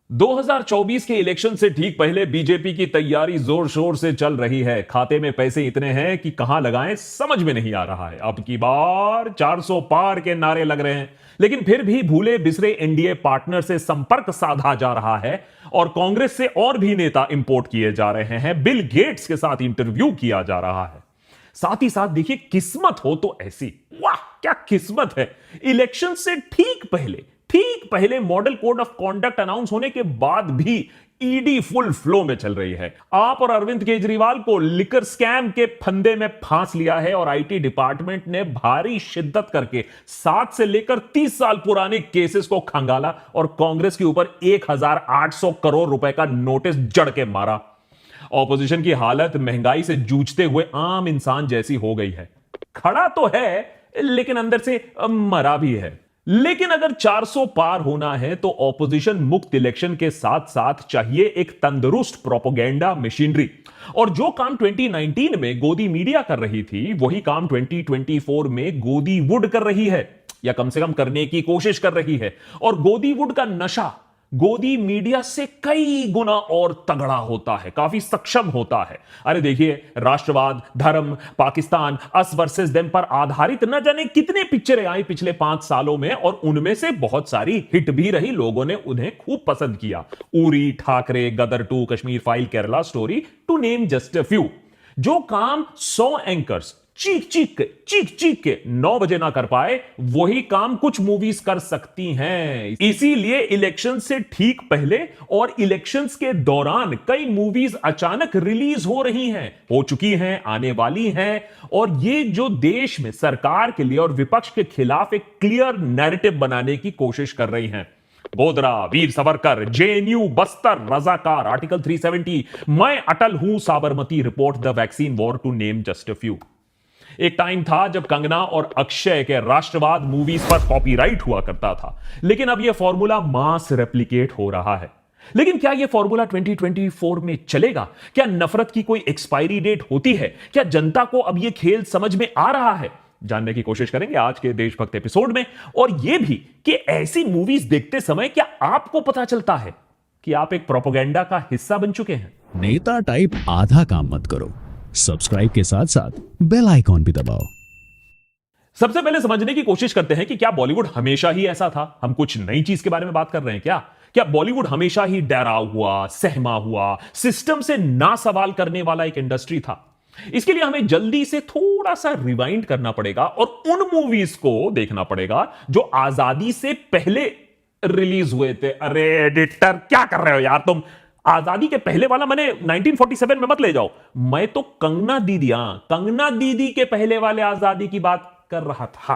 2024 के इलेक्शन से ठीक पहले बीजेपी की तैयारी जोर शोर से चल रही है। खाते में पैसे इतने हैं कि कहां लगाएं समझ में नहीं आ रहा है। अब की बार 400 पार के नारे लग रहे हैं, लेकिन फिर भी भूले बिसरे एनडीए पार्टनर से संपर्क साधा जा रहा है और कांग्रेस से और भी नेता इंपोर्ट किए जा रहे हैं। बिल गेट्स के साथ इंटरव्यू किया जा रहा है। साथ ही साथ देखिए, किस्मत हो तो ऐसी, वाह क्या किस्मत है। इलेक्शन से ठीक पहले model code of conduct announce होने के बाद भी ईडी फुल फ्लो में चल रही है। आप और अरविंद केजरीवाल को लिकर स्कैम के फंदे में फांस लिया है और आईटी डिपार्टमेंट ने भारी शिद्दत करके 7 से लेकर 30 साल पुराने केसेस को खंगाला और कांग्रेस के ऊपर 1800 करोड़ रुपए का नोटिस जड़ के मारा। ऑपोजिशन की हालत महंगाई से जूझते हुए आम इंसान जैसी हो गई है। खड़ा तो है लेकिन अंदर से मरा भी है। लेकिन अगर 400 पार होना है तो ऑपोजिशन मुक्त इलेक्शन के साथ साथ चाहिए एक तंदुरुस्त प्रोपेगेंडा मशीनरी। और जो काम 2019 में गोदी मीडिया कर रही थी, वही काम 2024 में गोदी वुड कर रही है, या कम से कम करने की कोशिश कर रही है। और गोदी वुड का नशा गोदी मीडिया से कई गुना और तगड़ा होता है, काफी सक्षम होता है। अरे देखिए, राष्ट्रवाद, धर्म, पाकिस्तान, अस वर्सेस देम पर आधारित न जाने कितने पिक्चरें आई पिछले 5 सालों में, और उनमें से बहुत सारी हिट भी रही। लोगों ने उन्हें खूब पसंद किया। Uri, Thackeray, Gadar 2, Kashmir file, Kerala story, to name just a few. जो काम 100 एंकर्स चीख के 9 बजे ना कर पाए, वही काम कुछ मूवीज कर सकती हैं। इसीलिए इलेक्शन से ठीक पहले और इलेक्शंस के दौरान कई मूवीज अचानक रिलीज हो रही हैं, हो चुकी हैं, आने वाली हैं। और ये जो देश में सरकार के लिए और विपक्ष के खिलाफ एक क्लियर नैरेटिव बनाने की कोशिश कर रही हैं। Godhra, Veer Savarkar, JNU, Bastar, Razakar, article 370, Main Atal Hoon, Sabarmati report, the vaccine war, to name just a few. एक टाइम था जब कंगना और अक्षय के राष्ट्रवाद मूवीज पर कॉपीराइट हुआ करता था, लेकिन अब यह फॉर्मूला मास रेप्लिकेट हो रहा है। लेकिन क्या यह फॉर्मूला 2024 में चलेगा? क्या नफरत की कोई एक्सपायरी डेट होती है? क्या जनता को अब यह खेल समझ में आ रहा है? जानने की कोशिश करेंगे आज के देशभक्त एपिसोड में। और यह भी कि ऐसी मूवीज देखते समय क्या आपको पता चलता है कि आप एक प्रोपेगेंडा का हिस्सा बन चुके हैं? नेता टाइप आधा काम मत करो, सब्सक्राइब के साथ साथ बेल आइकॉन भी दबाओ। सबसे पहले समझने की कोशिश करते हैं कि क्या बॉलीवुड हमेशा ही ऐसा था? हम कुछ नई चीज के बारे में बात कर रहे हैं क्या? क्या बॉलीवुड हमेशा ही डरा हुआ, सहमा हुआ, सिस्टम से ना सवाल करने वाला एक इंडस्ट्री था? इसके लिए हमें जल्दी से थोड़ा सा रिवाइंड करना पड़ेगा और उन मूवीज को देखना पड़ेगा जो आजादी से पहले रिलीज हुए थे। अरे एडिटर, क्या कर रहे हो यार तुम? आजादी के पहले वाला मैंने 1947 में मत ले जाओ। मैं तो कंगना दीदी के पहले वाले आजादी की बात कर रहा था।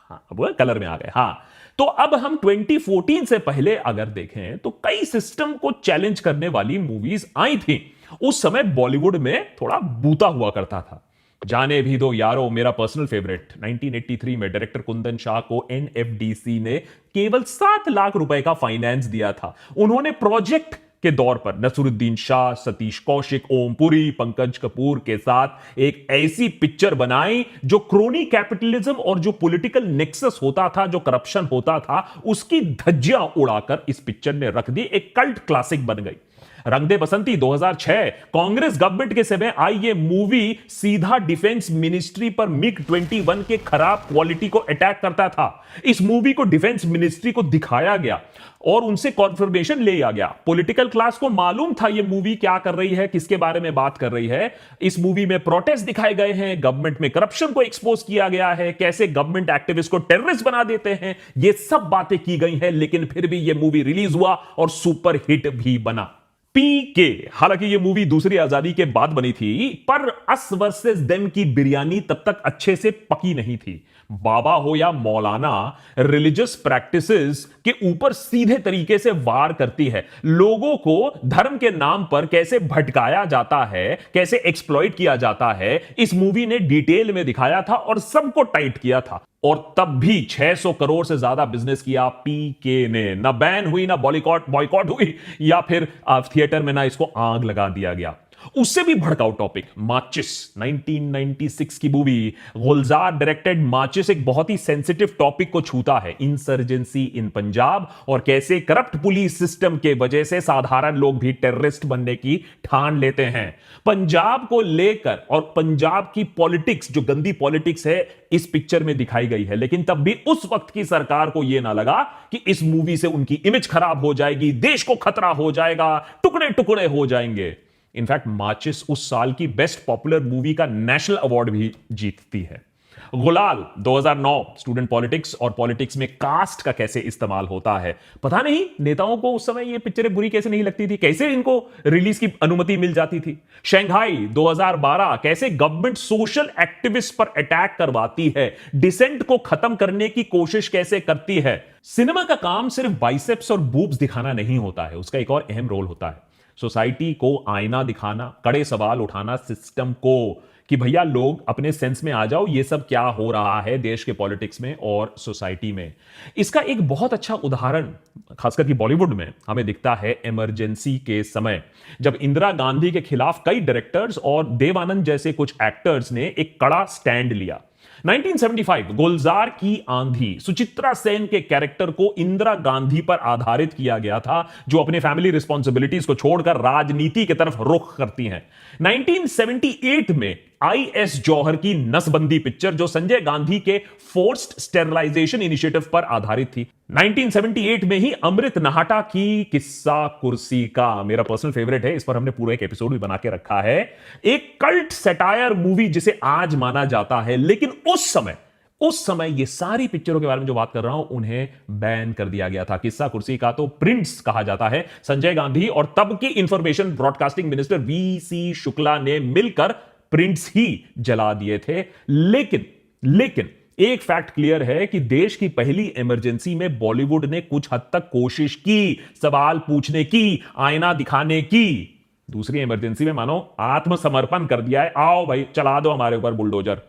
अब वो कलर में आ गए। हाँ, तो अब हम 2014 से पहले अगर देखें तो कई सिस्टम को चैलेंज करने वाली मूवीज आई थी। उस समय बॉलीवुड में थोड़ा बूता हुआ करता था। जाने भी दो यारो, मेरा पर्सनल फेवरेट, 1983 में डायरेक्टर कुंदन शाह को एनएफडीसी ने केवल 7 लाख रुपए का फाइनेंस दिया था। उन्होंने प्रोजेक्ट के दौर पर नसरुद्दीन शाह, सतीश कौशिक, ओम पुरी, पंकज कपूर के साथ एक ऐसी पिक्चर बनाई जो क्रोनी कैपिटलिज्म और जो पॉलिटिकल नेक्सस होता था, जो करप्शन होता था, उसकी धज्जियां उड़ाकर इस पिक्चर ने रख दी। एक कल्ट क्लासिक बन गई। रंग दे बसंती 2006 कांग्रेस गवर्नमेंट के समय आई ये मूवी सीधा डिफेंस मिनिस्ट्री पर मिग 21 के खराब क्वालिटी को अटैक करता था। इस मूवी को डिफेंस मिनिस्ट्री को दिखाया गया और उनसे कॉन्फर्मेशन ले आ गया। पॉलिटिकल क्लास को मालूम था ये मूवी क्या कर रही है, किसके बारे में बात कर रही है। इस मूवी में प्रोटेस्ट दिखाए गए हैं, गवर्नमेंट में करप्शन को एक्सपोज किया गया है, कैसे गवर्नमेंट एक्टिविस्ट को टेररिस्ट बना देते हैं, ये सब बातें की गई हैं। लेकिन फिर भी ये मूवी रिलीज हुआ और सुपर हिट भी बना। पीके, हालांकि यह मूवी दूसरी आजादी के बाद बनी थी, पर अस वर्सेस देम की बिरयानी तब तक अच्छे से पकी नहीं थी। बाबा हो या मौलाना, रिलीजियस प्रैक्टिसेस के ऊपर सीधे तरीके से वार करती है। लोगों को धर्म के नाम पर कैसे भटकाया जाता है, कैसे एक्सप्लॉइट किया जाता है, इस मूवी ने डिटेल में दिखाया था और सबको टाइट किया था। और तब भी 600 करोड़ से ज्यादा बिजनेस किया पीके ने। ना बैन हुई, ना बॉयकॉट हुई, या फिर थिएटर में ना इसको आग लगा दिया गया। उससे भी भड़काऊ टॉपिक माचिस, 1996 की मूवी गुलजार डायरेक्टेड माचिस एक बहुत ही सेंसिटिव टॉपिक को छूता है, इंसर्जेंसी इन पंजाब और कैसे करप्ट पुलिस सिस्टम के वजह से साधारण लोग भी टेररिस्ट बनने की ठान लेते हैं। पंजाब को लेकर और पंजाब की पॉलिटिक्स, जो गंदी पॉलिटिक्स है, इस पिक्चर में दिखाई गई है। लेकिन तब भी उस वक्त की सरकार को यह ना लगा कि इस मूवी से उनकी इमेज खराब हो जाएगी, देश को खतरा हो जाएगा, टुकड़े टुकड़े हो जाएंगे। इनफैक्ट माचिस उस साल की बेस्ट पॉपुलर मूवी का नेशनल अवार्ड भी जीतती है। गुलाल 2009 स्टूडेंट पॉलिटिक्स और पॉलिटिक्स में कास्ट का कैसे इस्तेमाल होता है। पता नहीं नेताओं को उस समय ये पिक्चरें बुरी कैसे नहीं लगती थी, कैसे इनको रिलीज की अनुमति मिल जाती थी। शंघाई 2012 कैसे गवर्नमेंट सोशल एक्टिविस्ट पर अटैक करवाती है, डिसेंट को खत्म करने की कोशिश कैसे करती है। सिनेमा का काम सिर्फ बाइसेप्स और बूब्स दिखाना नहीं होता है, उसका एक और अहम रोल होता है सोसाइटी को आईना दिखाना, कड़े सवाल उठाना सिस्टम को कि भैया लोग अपने सेंस में आ जाओ, ये सब क्या हो रहा है देश के पॉलिटिक्स में और सोसाइटी में। इसका एक बहुत अच्छा उदाहरण खासकर कि बॉलीवुड में हमें दिखता है इमरजेंसी के समय, जब इंदिरा गांधी के खिलाफ कई डायरेक्टर्स और देवानंद जैसे कुछ एक्टर्स ने एक कड़ा स्टैंड लिया। 1975 गुलजार की आंधी सुचित्रा सेन के कैरेक्टर को इंदिरा गांधी पर आधारित किया गया था, जो अपने फैमिली रिस्पॉन्सिबिलिटीज को छोड़कर राजनीति की तरफ रुख करती हैं। 1978 में आईएस जौहर की नसबंदी पिक्चर, जो संजय गांधी के फोर्स्ड स्टेरिलाइजेशन इनिशिएटिव पर आधारित थी। 1978 में ही अमृत नाहटा की किस्सा कुर्सी का, मेरा पर्सनल फेवरेट है, इस पर हमने पूरा एक एपिसोड भी बना के रखा है, एक कल्ट सटायर मूवी जिसे आज माना जाता है। लेकिन उस समय ये सारी पिक्चरों के बारे में जो बात कर रहा हूं उन्हें बैन कर दिया गया था। किस्सा कुर्सी का तो प्रिंस कहा जाता है संजय गांधी और तब की information broadcasting minister VC Shukla ने मिलकर प्रिंट्स ही जला दिए थे। लेकिन एक फैक्ट क्लियर है कि देश की पहली इमरजेंसी में बॉलीवुड ने कुछ हद तक कोशिश की, सवाल पूछने की, आईना दिखाने की। दूसरी इमरजेंसी में मानो आत्मसमर्पण कर दिया है, आओ भाई चला दो हमारे ऊपर बुलडोजर।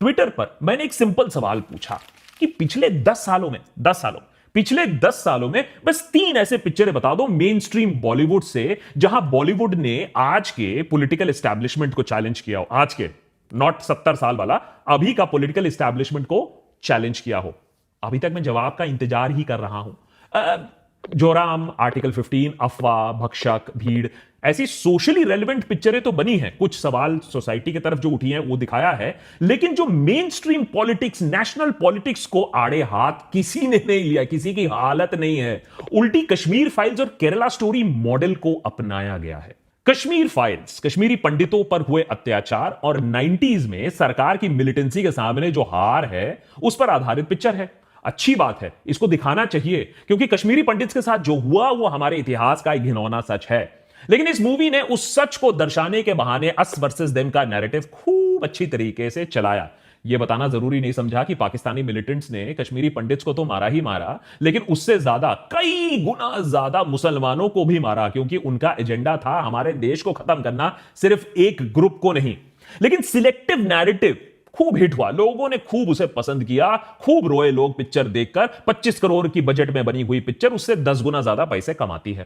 ट्विटर पर मैंने एक सिंपल सवाल पूछा कि पिछले 10 सालों में बस 3 ऐसे पिक्चरें बता दो मेन स्ट्रीम बॉलीवुड से, जहां बॉलीवुड ने आज के पॉलिटिकल एस्टैब्लिशमेंट को चैलेंज किया हो। आज के, नॉट 70 साल वाला, अभी का पॉलिटिकल एस्टैब्लिशमेंट को चैलेंज किया हो। अभी तक मैं जवाब का इंतजार ही कर रहा हूं। जोराम, आर्टिकल 15, अफवाह, भक्षक, भीड़, ऐसी सोशली रेलेवेंट पिक्चरें तो बनी हैं, कुछ सवाल सोसाइटी की तरफ जो उठी हैं वो दिखाया है, लेकिन जो main stream politics, national politics को आड़े हाथ किसी ने नहीं लिया, किसी की हालत नहीं है। उल्टी कश्मीर फाइल्स और केरला स्टोरी मॉडल को अपनाया गया है। कश्मीर फाइल्स कश्मीरी पंडितों पर हुए अत्याचार और 90s में सरकार की मिलिटेंसी के सामने जो हार है उस पर आधारित पिक्चर है। अच्छी बात है, इसको दिखाना चाहिए, क्योंकि कश्मीरी पंडित के साथ जो हुआ वो हमारे इतिहास का एक घिनौना सच है। लेकिन इस मूवी ने उस सच को दर्शाने के बहाने अस वर्सेस देम का नैरेटिव खूब अच्छी तरीके से चलाया। यह बताना जरूरी नहीं समझा कि पाकिस्तानी मिलिटेंट्स ने कश्मीरी पंडित्स को तो मारा ही मारा, लेकिन उससे ज्यादा, कई गुना ज्यादा मुसलमानों को भी मारा, क्योंकि उनका एजेंडा था हमारे देश को खत्म करना, सिर्फ एक ग्रुप को नहीं। लेकिन सिलेक्टिव नैरेटिव खूब हिट हुआ, लोगों ने खूब उसे पसंद किया, खूब रोए लोग पिक्चर देखकर। 25 करोड़ की बजट में बनी हुई पिक्चर उससे 10 गुना ज्यादा पैसे कमाती है।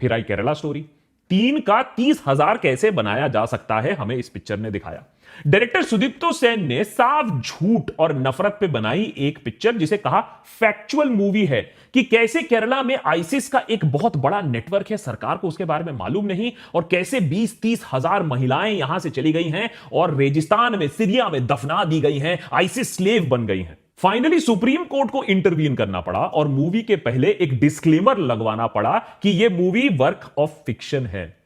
फिर आई केरला स्टोरी। 3 का 30,000 कैसे बनाया जा सकता है, हमें इस पिक्चर ने दिखाया। डायरेक्टर सुदीप्तो सेन ने साफ झूठ और नफरत पे बनाई एक पिक्चर, जिसे कहा फैक्चुअल मूवी है, कि कैसे केरला में आईसिस का एक बहुत बड़ा नेटवर्क है, सरकार को उसके बारे में मालूम नहीं, और कैसे 20-30 हजार महिलाएं यहां से चली गई हैं और रेगिस्तान में, सीरिया में दफना दी गई हैं, आईसिस स्लेव बन गई हैं। फाइनली सुप्रीम कोर्ट को इंटरवीन करना पड़ा और मूवी के पहले एक डिस्क्लेमर लगवाना पड़ा कि यह मूवी वर्क ऑफ फिक्शन है।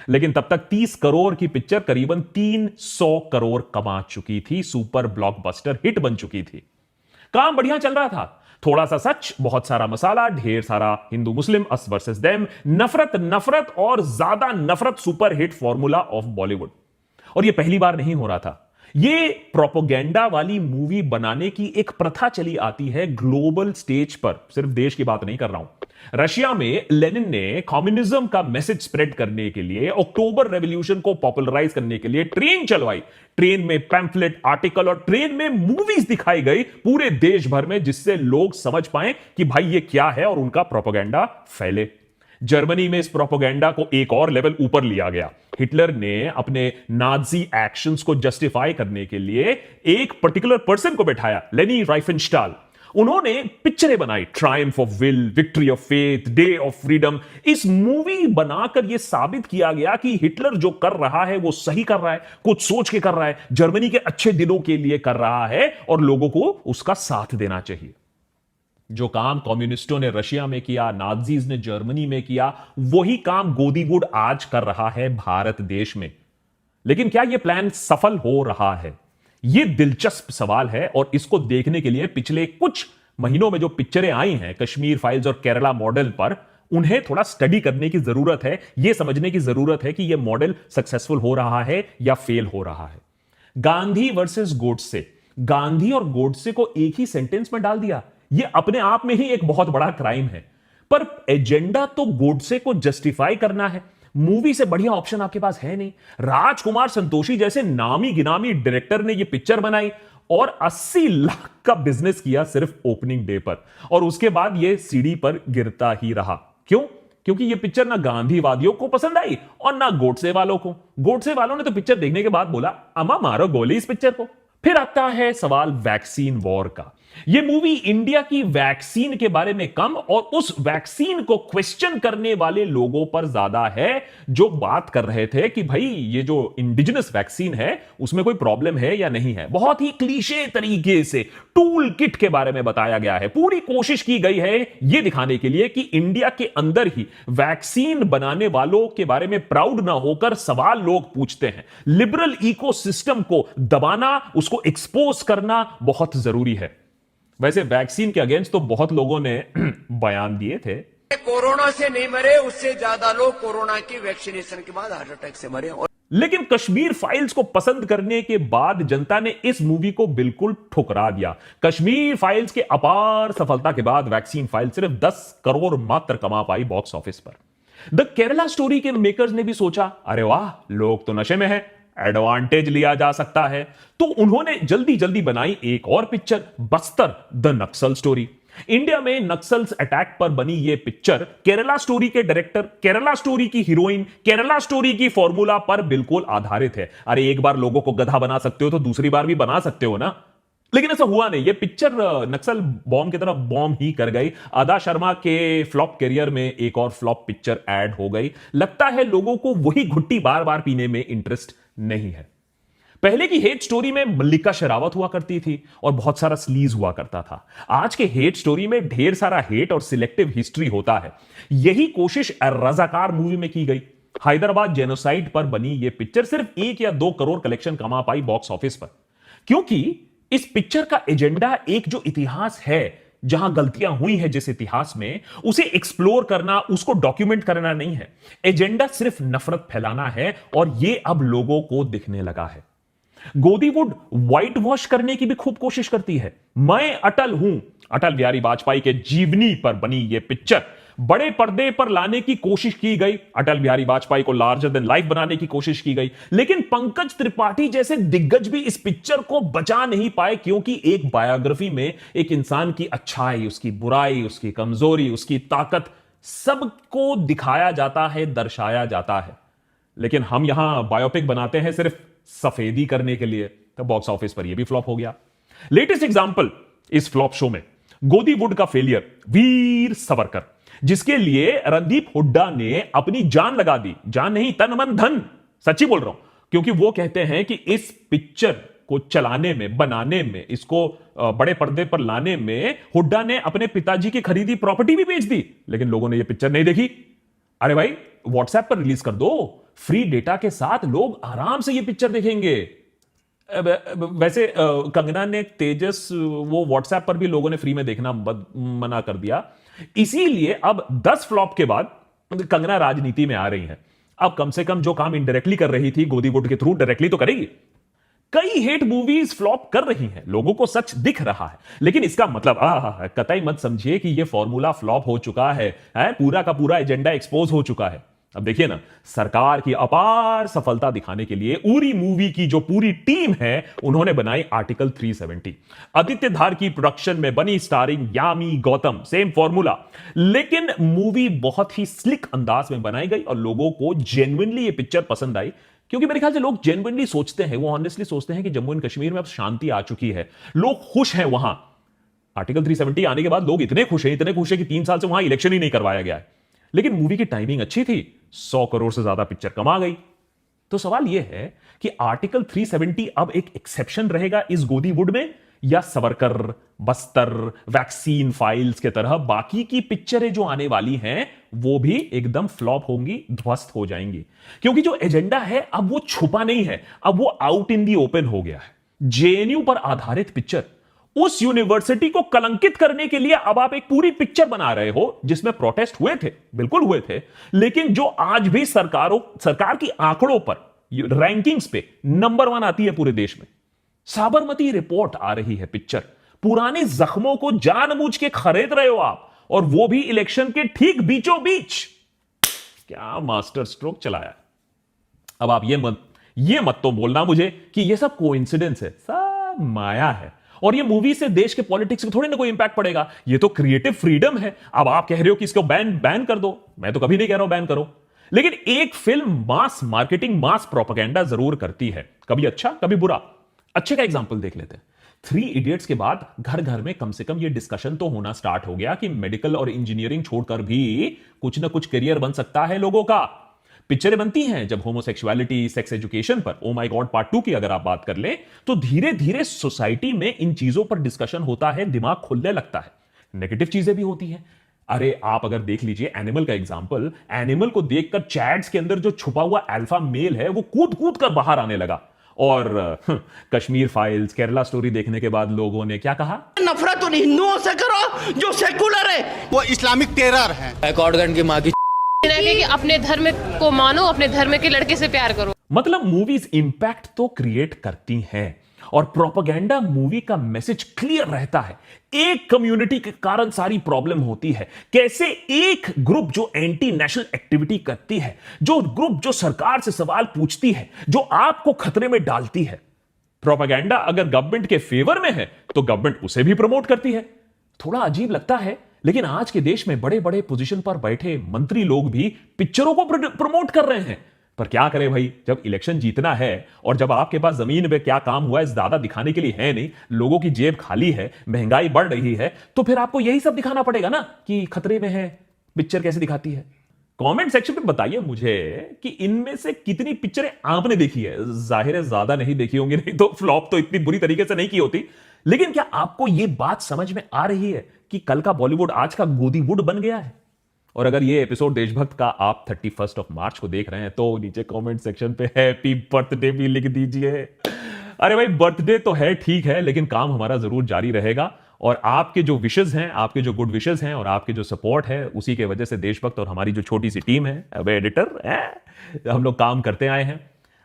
लेकिन तब तक 30 करोड़ की पिक्चर करीबन 300 करोड़ कमा चुकी थी, सुपर ब्लॉकबस्टर हिट बन चुकी थी। काम बढ़िया चल रहा था, थोड़ा सा सच, बहुत सारा मसाला, ढेर सारा हिंदू मुस्लिम, अस वर्सेस देम, नफरत और ज्यादा नफरत, super hit formula of Bollywood. और यह पहली बार नहीं हो रहा था, ये प्रोपोगेंडा वाली मूवी बनाने की एक प्रथा चली आती है ग्लोबल स्टेज पर, सिर्फ देश की बात नहीं कर रहा हूं। रशिया में लेनिन ने कम्युनिज्म का मैसेज स्प्रेड करने के लिए, अक्टूबर रेवोल्यूशन को पॉपुलराइज करने के लिए ट्रेन चलवाई। ट्रेन में पैम्फलेट, आर्टिकल और ट्रेन में मूवीज दिखाई गई पूरे देश भर में, जिससे लोग समझ पाए कि भाई ये क्या है और उनका प्रोपोगेंडा फैले। जर्मनी में इस प्रोपेगेंडा को एक और लेवल ऊपर लिया गया। हिटलर ने अपने नाजी एक्शंस को जस्टिफाई करने के लिए एक पर्टिकुलर पर्सन को बैठाया, लेनी राइफेनस्टाल। उन्होंने पिक्चरें बनाई, Triumph of will, victory of faith, day of freedom. इस मूवी बनाकर यह साबित किया गया कि हिटलर जो कर रहा है वो सही कर रहा है, कुछ सोच के कर रहा है, जर्मनी के अच्छे दिनों के लिए कर रहा है और लोगों को उसका साथ देना चाहिए। जो काम कम्युनिस्टों ने रशिया में किया, नाजीज ने जर्मनी में किया, वही काम गोदीवुड आज कर रहा है भारत देश में। लेकिन क्या यह प्लान सफल हो रहा है? यह दिलचस्प सवाल है और इसको देखने के लिए पिछले कुछ महीनों में जो पिक्चरें आई हैं कश्मीर फाइल्स और केरला मॉडल पर, उन्हें थोड़ा स्टडी करने की जरूरत है। यह समझने की जरूरत है कि यह मॉडल सक्सेसफुल हो रहा है या फेल हो रहा है। गांधी वर्सेस गोडसे, गांधी और गोडसे को एक ही सेंटेंस में डाल दिया। यह अपने आप में ही एक बहुत बड़ा क्राइम है, पर एजेंडा तो गोडसे को जस्टिफाई करना है। मूवी से बढ़िया ऑप्शन आपके पास है नहीं। राजकुमार संतोषी जैसे नामी गिनामी डायरेक्टर ने यह पिक्चर बनाई और 80 लाख का बिजनेस किया सिर्फ ओपनिंग डे पर, और उसके बाद यह सीडी पर गिरता ही रहा। क्यों? क्योंकि यह पिक्चर ना गांधीवादियों को पसंद आई और ना गोडसे वालों को। गोडसे वालों ने तो पिक्चर देखने के बाद बोला, अम्मा मारो गोली इस पिक्चर को। फिर आता है सवाल वैक्सीन वॉर का। यह मूवी इंडिया की वैक्सीन के बारे में कम और उस वैक्सीन को क्वेश्चन करने वाले लोगों पर ज्यादा है, जो बात कर रहे थे कि भाई ये जो इंडिजिनस वैक्सीन है उसमें कोई प्रॉब्लम है या नहीं है। बहुत ही क्लीशे तरीके से टूल किट के बारे में बताया गया है। पूरी कोशिश की गई है यह दिखाने के लिए कि इंडिया के अंदर ही वैक्सीन बनाने वालों के बारे में प्राउड ना होकर सवाल लोग पूछते हैं। लिबरल इकोसिस्टम को दबाना, उसको एक्सपोज करना बहुत जरूरी है। वैसे वैक्सीन के अगेंस्ट तो बहुत लोगों ने बयान दिए थे। कोरोना से नहीं मरे, उससे ज्यादा लोग कोरोना की वैक्सीनेशन के बाद हार्ट अटैक से मरे। लेकिन कश्मीर फाइल्स को पसंद करने के बाद जनता ने इस मूवी को बिल्कुल ठुकरा दिया। कश्मीर फाइल्स के अपार सफलता के बाद वैक्सीन फाइल सिर्फ 10 करोड़ मात्र कमा पाई बॉक्स ऑफिस पर। द केरला स्टोरी के मेकर्स ने भी सोचा, अरे वाह, लोग तो नशे में हैं, एडवांटेज लिया जा सकता है। तो उन्होंने जल्दी जल्दी बनाई एक और picture, Bastar the Naxal story. India में नक्सल्स अटैक पर बनी यह पिक्चर केरला स्टोरी के डायरेक्टर, केरला स्टोरी की हीरोइन, केरला स्टोरी की फॉर्मूला पर बिल्कुल आधारित है। अरे एक बार लोगों को गधा बना सकते हो तो दूसरी बार भी बना सकते हो ना। लेकिन ऐसा हुआ नहीं। यह पिक्चर नक्सल बॉम्ब की तरफ बॉम्ब ही कर गई। आदा शर्मा के फ्लॉप करियर में एक और फ्लॉप पिक्चर ऐड हो गई। लगता है लोगों को वही घुट्टी बार बार पीने में इंटरेस्ट नहीं है। पहले की हेट स्टोरी में मल्लिका शेरावत हुआ करती थी और बहुत सारा स्लीज हुआ करता था। आज के हेट स्टोरी में ढेर सारा हेट और सिलेक्टिव हिस्ट्री होता है। यही कोशिश रजाकार मूवी में की गई। हैदराबाद जेनोसाइड पर बनी यह पिक्चर सिर्फ 1 या 2 करोड़ कलेक्शन कमा पाई बॉक्स ऑफिस पर, क्योंकि इस पिक्चर का एजेंडा एक जो इतिहास है, जहां गलतियां हुई है जिस इतिहास में, उसे एक्सप्लोर करना, उसको डॉक्यूमेंट करना नहीं है। एजेंडा सिर्फ नफरत फैलाना है और यह अब लोगों को दिखने लगा है। गोदीवुड व्हाइट वॉश करने की भी खूब कोशिश करती है। मैं अटल हूं, अटल बिहारी वाजपेयी के जीवनी पर बनी यह पिक्चर बड़े पर्दे पर लाने की कोशिश की गई। अटल बिहारी वाजपेयी को लार्जर देन लाइफ बनाने की कोशिश की गई। लेकिन पंकज त्रिपाठी जैसे दिग्गज भी इस पिक्चर को बचा नहीं पाए, क्योंकि एक बायोग्राफी में एक इंसान की अच्छाई, उसकी बुराई, उसकी कमजोरी, उसकी ताकत, सबको दिखाया जाता है, दर्शाया जाता है। लेकिन हम यहां बायोपिक बनाते हैं सिर्फ सफेदी करने के लिए, तो बॉक्स ऑफिस पर यह भी फ्लॉप हो गया। लेटेस्ट एग्जांपल इस फ्लॉप शो में गोदीवुड का फेलियर वीर सावरकर, जिसके लिए रणदीप हुड्डा ने अपनी जान लगा दी। जान नहीं, तन मन धन, सच्ची बोल रहा हूं। क्योंकि वो कहते हैं कि इस पिक्चर को चलाने में, बनाने में, इसको बड़े पर्दे पर लाने में हुड्डा ने अपने पिताजी की खरीदी प्रॉपर्टी भी बेच दी। लेकिन लोगों ने यह पिक्चर नहीं देखी। अरे भाई, व्हाट्सएप पर रिलीज कर दो, फ्री डेटा के साथ लोग आराम से यह पिक्चर देखेंगे। वैसे कंगना ने तेजस, वो व्हाट्सएप पर भी लोगों ने फ्री में देखना मना कर दिया। इसीलिए अब 10 फ्लॉप के बाद कंगना राजनीति में आ रही है। अब कम से कम जो काम इनडायरेक्टली कर रही थी गोदीवुड के थ्रू, डायरेक्टली तो करेगी। कई हिट मूवीज फ्लॉप कर रही हैं, लोगों को सच दिख रहा है। लेकिन इसका मतलब कतई मत समझिए कि यह फॉर्मूला फ्लॉप हो चुका है, पूरा का पूरा एजेंडा एक्सपोज हो चुका है। अब देखिए ना, सरकार की अपार सफलता दिखाने के लिए उरी मूवी की जो पूरी टीम है उन्होंने बनाई आर्टिकल 370। आदित्य धार की प्रोडक्शन में बनी, starring Yami Gautam, same formula, लेकिन मूवी बहुत ही स्लिक अंदाज में बनाई गई और लोगों को जेन्युइनली ये पिक्चर पसंद आई। क्योंकि मेरे ख्याल से लोग जेन्युइनली सोचते हैं, वो ऑनेस्टली सोचते हैं कि जम्मू एंड कश्मीर में अब शांति आ चुकी है, लोग खुश हैं वहां। आर्टिकल 370 आने के बाद लोग इतने खुश हैं कि 3 साल से वहां इलेक्शन ही नहीं करवाया गया है। लेकिन मूवी की टाइमिंग अच्छी थी, 100 करोड़ से ज्यादा पिक्चर कमा गई। तो सवाल यह है कि आर्टिकल 370 अब एक एक्सेप्शन रहेगा इस गोदीवुड में, या सवरकर, बस्तर, वैक्सीन फाइल्स के तरह बाकी की पिक्चरें जो आने वाली हैं वो भी एकदम फ्लॉप होंगी, ध्वस्त हो जाएंगी। क्योंकि जो एजेंडा है अब वो छुपा नहीं है, अब वो आउट इन दी ओपन हो गया है। जेएनयू पर आधारित पिक्चर, उस यूनिवर्सिटी को कलंकित करने के लिए अब आप एक पूरी पिक्चर बना रहे हो जिसमें प्रोटेस्ट हुए थे, बिल्कुल हुए थे, लेकिन जो आज भी सरकार की आंकड़ों पर, रैंकिंग्स पे नंबर 1 आती है पूरे देश में। साबरमती रिपोर्ट आ रही है पिक्चर, पुराने जख्मों को जानबूझ के खरीद रहे हो आप, और वो भी इलेक्शन के ठीक बीचों बीच। क्या मास्टर स्ट्रोक चलाया। अब आप ये मत तो बोलना मुझे कि ये सब कोइंसिडेंस है, सब माया है, और ये मूवी से देश के पॉलिटिक्स को थोड़ी ना कोई इंपैक्ट पड़ेगा। ये तो क्रिएटिव फ्रीडम है। अब आप कह रहे हो कि इसको बैन कर दो, मैं तो कभी नहीं कह रहा हूं बैन करो, लेकिन एक फिल्म मास मार्केटिंग, मास प्रोपेगेंडा जरूर करती है, कभी अच्छा कभी बुरा। अच्छे का एग्जांपल देख लेते हैं। 3 इडियट्स के बाद घर घर में कम से कम ये डिस्कशन तो होना स्टार्ट हो गया कि मेडिकल और इंजीनियरिंग छोड़कर भी कुछ ना कुछ करियर बन सकता है लोगों का। पिक्चरें बनती हैं जब होमोसेक्सुअलिटी, सेक्स एजुकेशन पर, ओ माय गॉड पार्ट 2 की अगर आप बात कर लें, तो धीरे धीरे सोसाइटी में इन चीजों पर डिस्कशन होता है, दिमाग खुलने लगता है। नेगेटिव चीजें भी होती हैं। अरे आप अगर देख लीजिए एनिमल का एग्जांपल, एनिमल को देखकर चैट्स के अंदर जो छुपा हुआ अल्फा मेल है वो कूद कूद कर बाहर आने लगा। और कश्मीर फाइल्स, केरला स्टोरी देखने के बाद लोगों ने क्या कहा, नफरत उन हिंदुओं से करो जो सेकुलर है, वो इस्लामिक टेरर है। बैकवर्ड की माँ की कि अपने धर्म को मानो, अपने धर्म के लड़के से प्यार करो। मतलब मूवीज इंपैक्ट तो क्रिएट करती हैं, और प्रोपेगेंडा मूवी का मैसेज क्लियर रहता है। एक कम्युनिटी के कारण सारी प्रॉब्लम होती है। कैसे एक ग्रुप जो एंटी नेशनल एक्टिविटी करती है, जो ग्रुप जो सरकार से सवाल पूछती है, जो आपको खतरे में डालती है, प्रोपेगेंडा अगर गवर्नमेंट के फेवर में है तो गवर्नमेंट उसे भी प्रमोट करती है। थोड़ा अजीब लगता है, लेकिन आज के देश में बड़े बड़े पोजीशन पर बैठे मंत्री लोग भी पिक्चरों को प्रमोट कर रहे हैं। पर क्या करें भाई, जब इलेक्शन जीतना है और जब आपके पास जमीन पे क्या काम हुआ है ज्यादा दिखाने के लिए है नहीं, लोगों की जेब खाली है, महंगाई बढ़ रही है, तो फिर आपको यही सब दिखाना पड़ेगा ना कि खतरे में है। पिक्चर कैसे दिखाती है? कमेंट सेक्शन में बताइए मुझे कि इनमें से कितनी पिक्चरें आपने देखी है। जाहिर है ज्यादा नहीं देखी होंगी, नहीं तो फ्लॉप तो इतनी बुरी तरीके से नहीं की होती। लेकिन क्या आपको यह बात समझ में आ रही है कि कल का बॉलीवुड आज का गोदीवुड बन गया है? और अगर ये एपिसोड देशभक्त का आप 31 मार्च को देख रहे हैं तो नीचे कमेंट सेक्शन पे हैप्पी बर्थडे भी लिख दीजिए। अरे भाई बर्थडे तो है, ठीक है, लेकिन काम हमारा जरूर जारी रहेगा, और आपके जो विशेस हैं, आपके जो गुड विशेस हैं और आपके जो सपोर्ट है, उसी के वजह से देशभक्त और हमारी जो छोटी सी टीम है, अब एडिटर हम लोग काम करते आए हैं।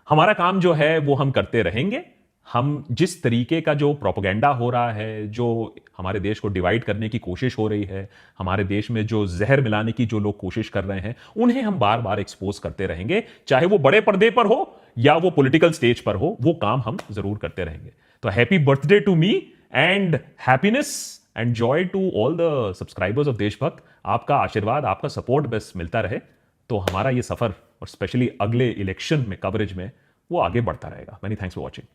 हमारा काम जो है वो हम करते रहेंगे। हम जिस तरीके का जो प्रोपेगेंडा हो रहा है, जो हमारे देश को डिवाइड करने की कोशिश हो रही है, हमारे देश में जो जहर मिलाने की जो लोग कोशिश कर रहे हैं, उन्हें हम बार बार एक्सपोज करते रहेंगे, चाहे वो बड़े पर्दे पर हो या वो पॉलिटिकल स्टेज पर हो, वो काम हम जरूर करते रहेंगे। तो happy birthday to me and happiness and joy to all the subscribers of Deshbhakt. आपका आशीर्वाद, आपका सपोर्ट बस मिलता रहे तो हमारा ये सफर, और स्पेशली अगले इलेक्शन में कवरेज में, वो आगे बढ़ता रहेगा। Many thanks for watching.